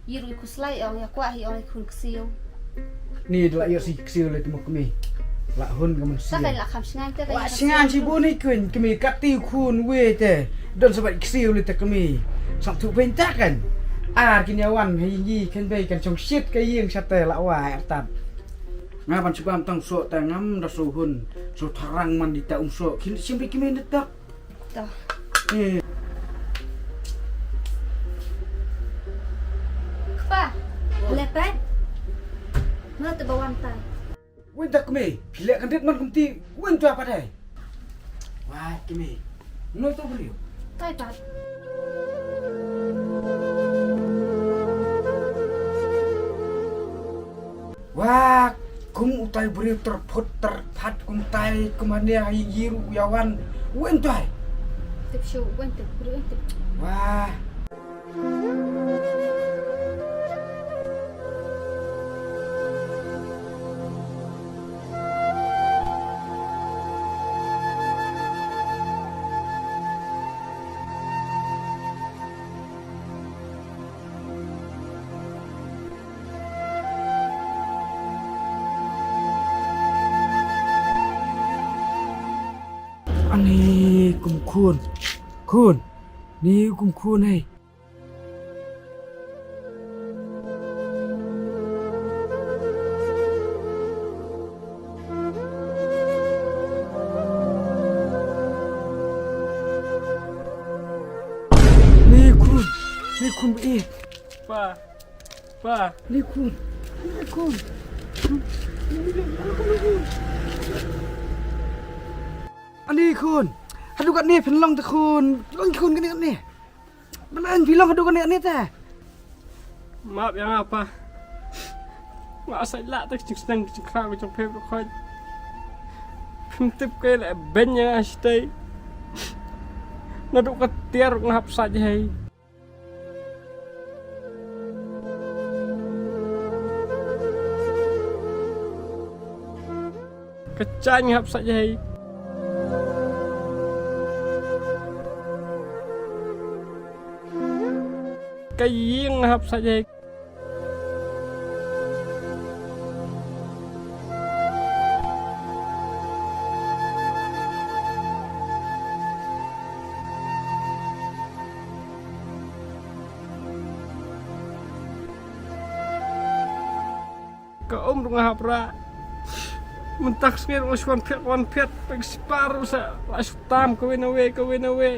Yiru kuslai ong ya kwa hi ong kun ksiu. Ni dua iyo si ksiu le timo kami. La hun kaman Ta sia. kai la kham singan te Wah singan si boni kun kami kati kun we te. Don sabat ksiu le te kami. Sam tu bentakan. Kini awan yi kan bay kan chong shit ka ying sate la wa tat. Ngapan sebab tang so tangam da so hun. So tarang man di ta so. Kini simpi kami netak. Ta. Kpa. Lepat. Mana te bawan tai. Wen tak kami. Pilek kan det man kumti. Wen tu apa dai? Wah kami. No to brio. Tai pat. Wah, kum utai beri terput terpat kum tai kemana yiru yawan wen tai. Tip show wen te bru wen te. Wah. Ani kum kun ni kum kun hai ni kun Pa, ni kun Ani kun, aduh kat ni penlong tu kun kan ni. Belan bilang aduh kan ni teh. maaf yang apa? Nggak salah tak senang cekrak macam pep kau. Pintip kau le banyak astai. Naduk ketiar ngap saja hai. Kecah ngap saja hai. Kaying ngap saja. Kau ngap ra. Mentak sengir waswan pet peg separuh sa asutam kau nawe.